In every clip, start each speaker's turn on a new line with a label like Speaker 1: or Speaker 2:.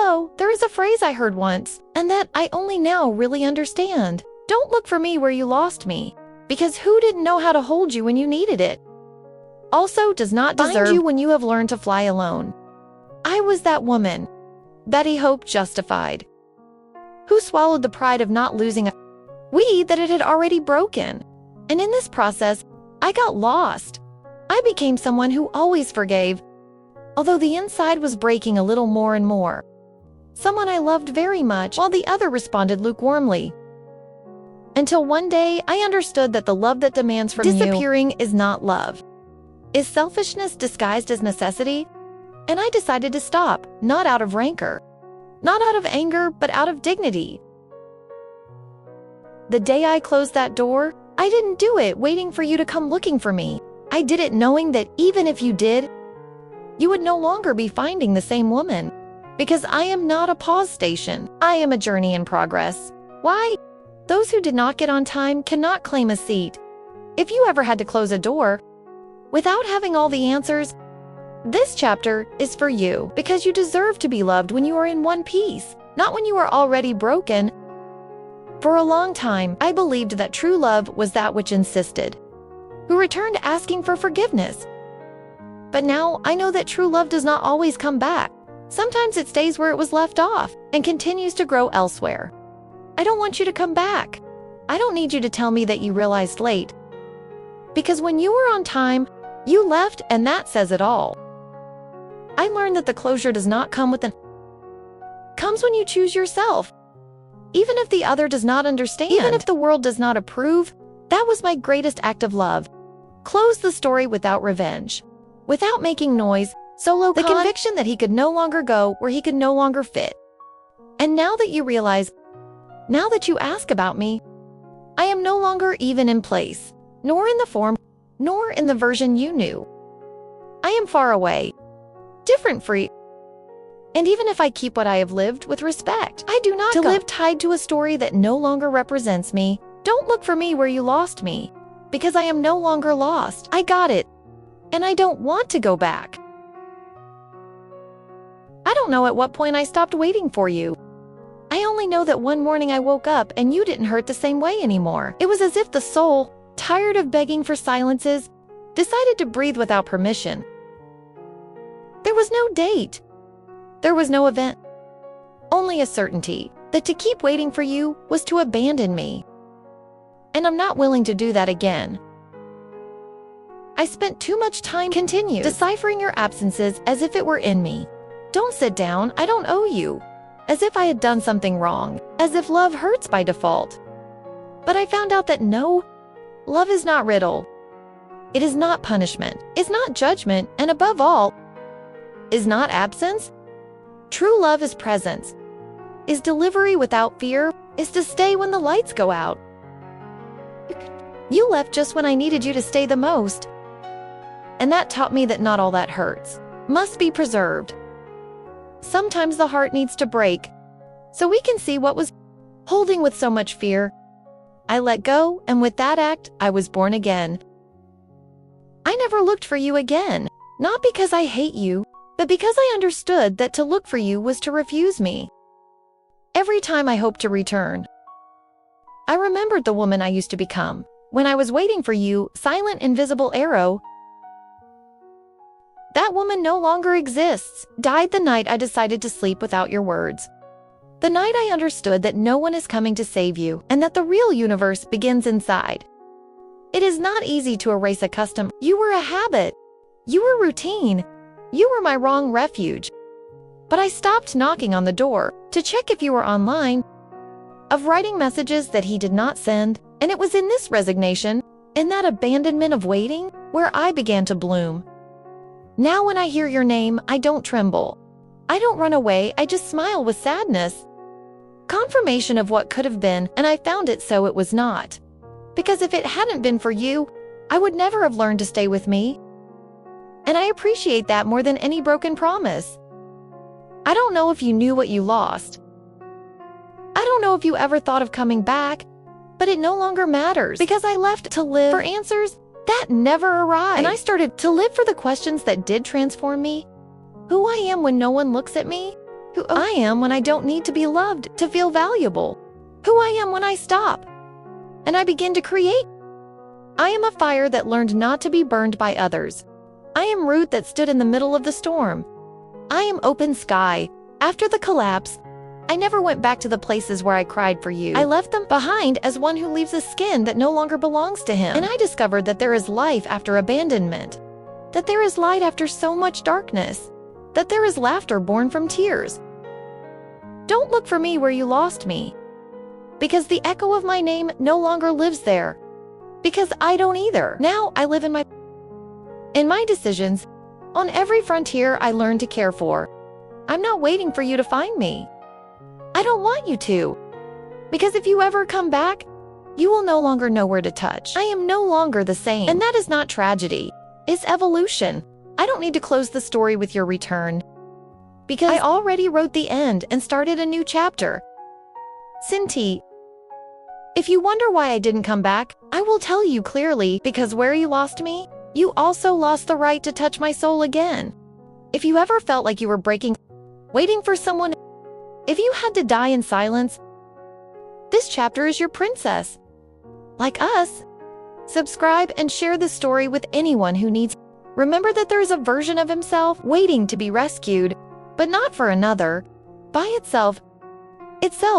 Speaker 1: Hello, there is a phrase I heard once, and that I only now really understand. Don't look for me where you lost me, because who didn't know how to hold you when you needed it? Also does not deserve you when you have learned to fly alone. I was that woman, Betty Hope justified, who swallowed the pride of not losing a that it had already broken. And in this process, I got lost. I became someone who always forgave, although the inside was breaking a little more and more. Someone I loved very much, while the other responded lukewarmly. Until one day, I understood that the love that demands from disappearing is not love. Is selfishness disguised as necessity? And I decided to stop, not out of rancor, not out of anger, but out of dignity. The day I closed that door, I didn't do it waiting for you to come looking for me. I did it knowing that even if you did, you would no longer be finding the same woman. Because I am not a pause station. I am a journey in progress. Why? Those who did not get on time cannot claim a seat. If you ever had to close a door without having all the answers, this chapter is for you, because you deserve to be loved when you are in one piece, not when you are already broken. For a long time, I believed that true love was that which insisted, who returned asking for forgiveness. But now I know that true love does not always come back. Sometimes it stays where it was left off and continues to grow elsewhere. I don't want you to come back. I don't need you to tell me that you realized late, because when you were on time, you left, and that says it all. I learned that the closure does not come with comes when you choose yourself. Even if the other does not understand, even if the world does not approve, that was my greatest act of love. Close the story without revenge, without making noise, solo the conviction that he could no longer go where he could no longer fit. And now that you realize, now that you ask about me, I am no longer even in place, nor in the form, nor in the version you knew. I am far away, different, free. And even if I keep what I have lived with respect, I do not live tied to a story that no longer represents me. Don't look for me where you lost me, because I am no longer lost. I got it, and I don't want to go back. I don't know at what point I stopped waiting for you. I only know that one morning I woke up and you didn't hurt the same way anymore. It was as if the soul, tired of begging for silences, decided to breathe without permission. There was no date. There was no event. Only a certainty that to keep waiting for you was to abandon me. And I'm not willing to do that again. I spent too much time deciphering your absences as if it were in me. Don't sit down, I don't owe you. As if I had done something wrong, as if love hurts by default. But I found out that no, love is not riddle. It is not punishment, is not judgment, and above all, is not absence. True love is presence, is delivery without fear, is to stay when the lights go out. You left just when I needed you to stay the most. And that taught me that not all that hurts must be preserved. Sometimes the heart needs to break, so we can see what was holding with so much fear. I let go, and with that act, I was born again. I never looked for you again, not because I hate you, but because I understood that to look for you was to refuse me. Every time I hoped to return, I remembered the woman I used to become. When I was waiting for you, silent, invisible arrow, that woman no longer exists, died the night I decided to sleep without your words. The night I understood that no one is coming to save you, and that the real universe begins inside. It is not easy to erase a custom. You were a habit. You were routine. You were my wrong refuge. But I stopped knocking on the door to check if you were online, of writing messages that he did not send, and it was in this resignation, in that abandonment of waiting, where I began to bloom. Now when I hear your name, I don't tremble. I don't run away, I just smile with sadness. Confirmation of what could have been, and I found it so it was not. Because if it hadn't been for you, I would never have learned to stay with me. And I appreciate that more than any broken promise. I don't know if you knew what you lost. I don't know if you ever thought of coming back, but it no longer matters, because I left to live for answers that never arrived. And I started to live for the questions that did transform me. Who I am when no one looks at me, Who I am when I don't need to be loved to feel valuable. Who I am when I stop and I begin to create. I am a fire that learned not to be burned by others. I am root that stood in the middle of the storm. I am open sky. After the collapse, I never went back to the places where I cried for you. I left them behind as one who leaves a skin that no longer belongs to him. And I discovered that there is life after abandonment, that there is light after so much darkness, that there is laughter born from tears. Don't look for me where you lost me, because the echo of my name no longer lives there, because I don't either. Now I live in my decisions. On every frontier I learn to care for. I'm not waiting for you to find me. I don't want you to, because if you ever come back, you will no longer know where to touch. I am no longer the same, and that is not tragedy. It's evolution. I don't need to close the story with your return, because I already wrote the end and started a new chapter. Cinti, if you wonder why I didn't come back, I will tell you clearly, because where you lost me, you also lost the right to touch my soul again. If you ever felt like you were breaking, waiting for someone, if you had to die in silence, this chapter is your princess. Like us. Subscribe and share this story with anyone who needs. Remember that there is a version of himself waiting to be rescued, but not for another. By itself,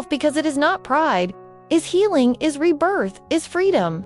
Speaker 1: because it is not pride, is healing, is rebirth, is freedom.